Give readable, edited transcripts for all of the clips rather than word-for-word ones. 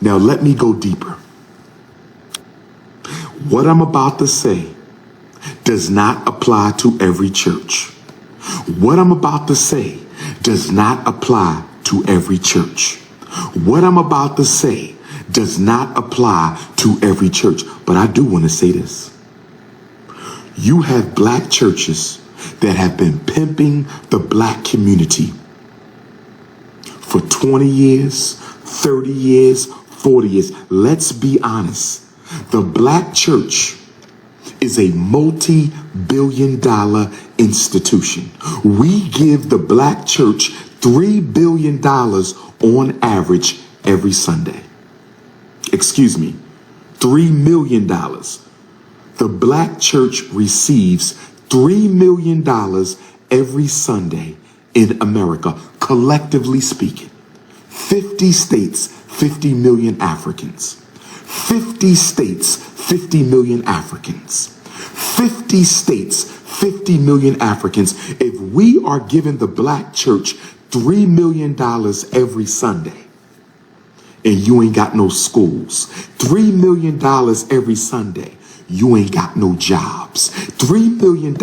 Now let me go deeper. What I'm about to say does not apply to every church. What I'm about to say does not apply to every church. What I'm about to say does not apply to every church. But I do want to say this. You have black churches that have been pimping the black community for 20 years, 30 years, 40 years. Let's be honest. The black church is a multi-billion-dollar institution. We give the black church $3 billion on average every Sunday. Excuse me, $3 million. The black church receives $3 million every Sunday in America, collectively speaking. 50 states, 50 million Africans. 50 states, 50 million Africans. 50 states, 50 million Africans. If we are giving the black church $3 million every Sunday, and you ain't got no schools, $3 million every Sunday, you ain't got no jobs. $3 million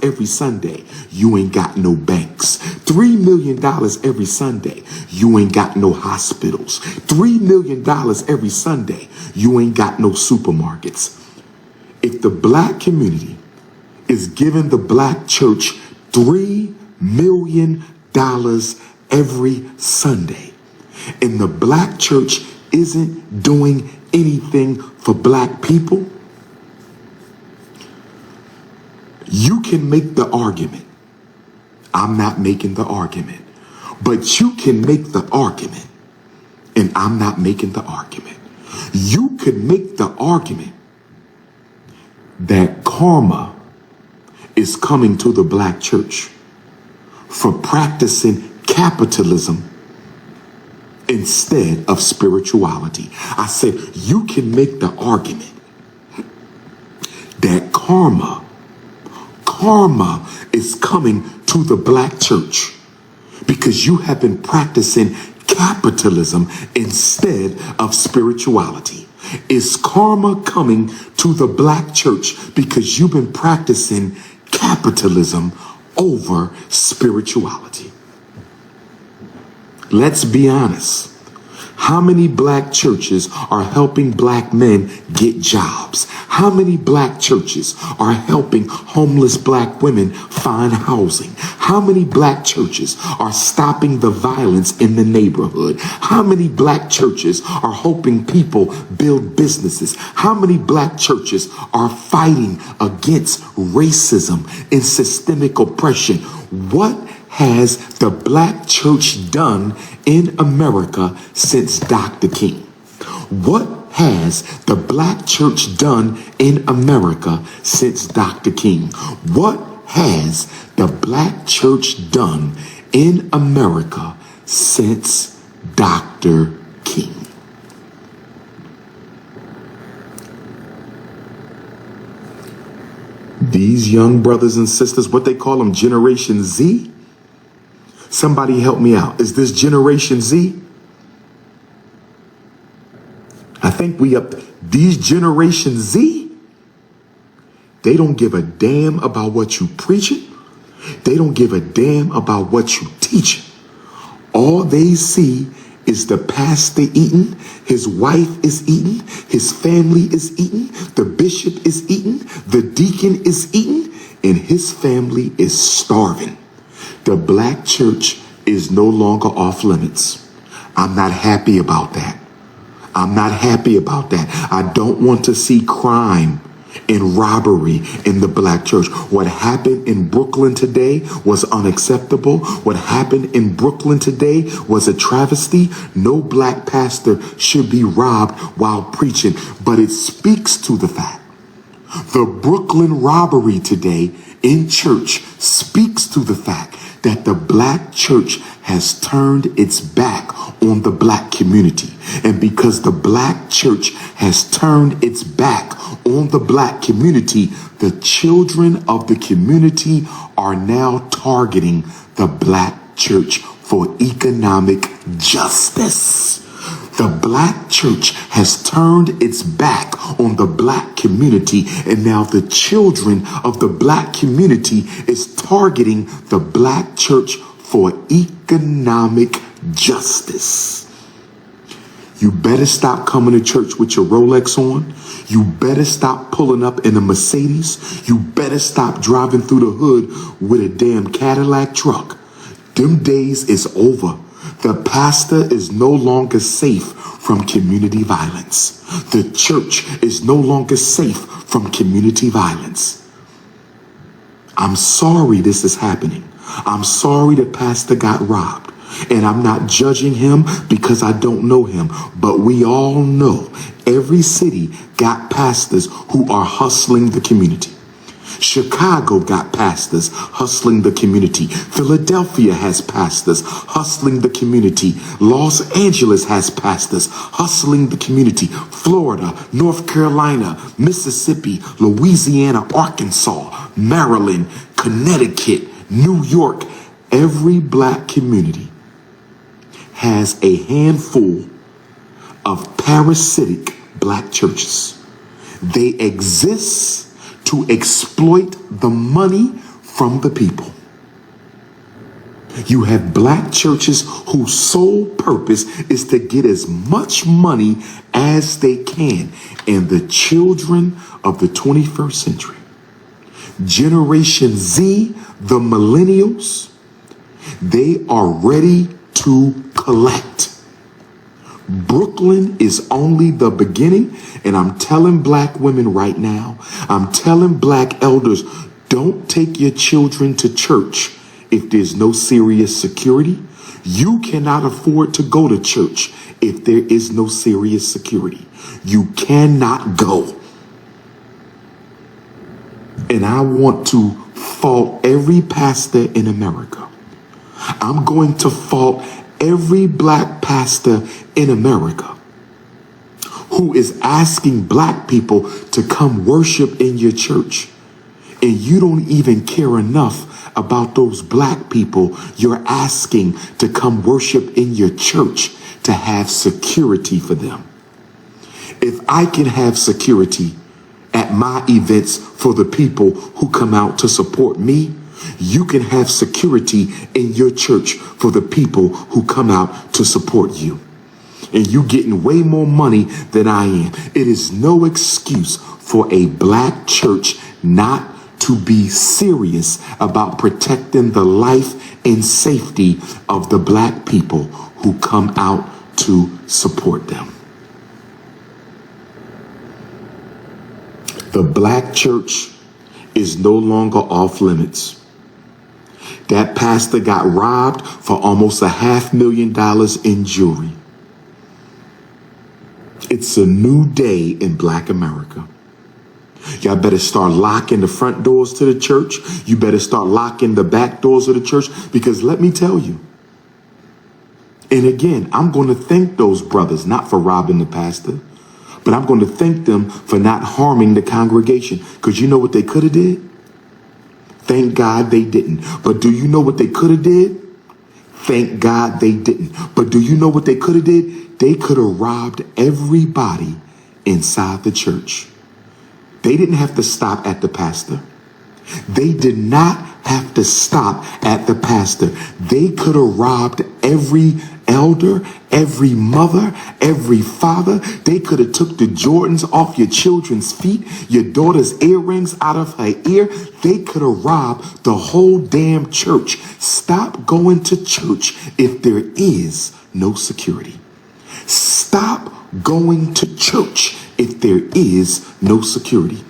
every Sunday, you ain't got no banks. $3 million every Sunday, you ain't got no hospitals. $3 million every Sunday, you ain't got no supermarkets. If the black community is giving the black church $3 million every Sunday, and the black church isn't doing anything for black people, you can make the argument. I'm not making the argument, but you can make the argument, and I'm not making the argument. You could make the argument that karma is coming to the black church for practicing capitalism instead of spirituality. I said you can make the argument that karma is coming to the black church because you have been practicing capitalism instead of spirituality. Is karma coming to the black church because you've been practicing capitalism over spirituality? Let's be honest. How many black churches are helping black men get jobs? How many black churches are helping homeless black women find housing? How many black churches are stopping the violence in the neighborhood? How many black churches are helping people build businesses? How many black churches are fighting against racism and systemic oppression? What has the black church done in America since Dr. King? What has the black church done in America since Dr. King? What has the black church done in America since Dr. King? These young brothers and sisters, what they call them, Generation Z? Somebody help me out. Is this Generation Z? I think we up. These Generation Z, they don't give a damn about what you preaching. They don't give a damn about what you teaching. All they see is the pastor eating, his wife is eating, his family is eating, the bishop is eating, the deacon is eating, and his family is starving. The black church is no longer off limits. I'm not happy about that. I'm not happy about that. I don't want to see crime and robbery in the black church. What happened in Brooklyn today was unacceptable. What happened in Brooklyn today was a travesty. No black pastor should be robbed while preaching. But it speaks to the fact the Brooklyn robbery today in church speaks to the fact that the black church has turned its back on the black community. And because the black church has turned its back on the black community, the children of the community are now targeting the black church for economic justice. The black church has turned its back on the black community, and now the children of the black community is targeting the black church for economic justice. You better stop coming to church with your Rolex on. You better stop pulling up in a Mercedes. You better stop driving through the hood with a damn Cadillac truck. Them days is over. The pastor is no longer safe from community violence. The church is no longer safe from community violence. I'm sorry this is happening. I'm sorry the pastor got robbed. And I'm not judging him because I don't know him. But we all know every city got pastors who are hustling the community. Chicago got pastors hustling the community. Philadelphia has pastors hustling the community. Los Angeles has pastors hustling the community. Florida, North Carolina, Mississippi, Louisiana, Arkansas, Maryland, Connecticut, New York. Every black community has a handful of parasitic black churches. They exist to exploit the money from the people. You have black churches whose sole purpose is to get as much money as they can. And the children of the 21st century, Generation Z, the millennials, they are ready to collect. Brooklyn is only the beginning, and I'm telling black women right now, I'm telling black elders, don't take your children to church if there's no serious security. You cannot afford to go to church if there is no serious security. You cannot go. And I want to fault every pastor in America. I'm going to fault every black pastor in America who is asking black people to come worship in your church, and you don't even care enough about those black people you're asking to come worship in your church to have security for them. If I can have security at my events for the people who come out to support me, you can have security in your church for the people who come out to support you. And you getting way more money than I am. It is no excuse for a black church not to be serious about protecting the life and safety of the black people who come out to support them. The black church is no longer off limits. That pastor got robbed for almost $500,000 in jewelry. It's a new day in black America. Y'all better start locking the front doors to the church. You better start locking the back doors of the church, because let me tell you, and again, I'm going to thank those brothers, not for robbing the pastor, but I'm going to thank them for not harming the congregation, because you know what they could have did? Thank God they didn't. But do you know what they could have did? Thank God they didn't. But do you know what they could have did? They could have robbed everybody inside the church. They didn't have to stop at the pastor. They did not have to stop at the pastor. They could have robbed every elder, every mother, every father. They could have took the Jordans off your children's feet, your daughter's earrings out of her ear. They could have robbed the whole damn church. Stop going to church if there is no security. Stop going to church if there is no security.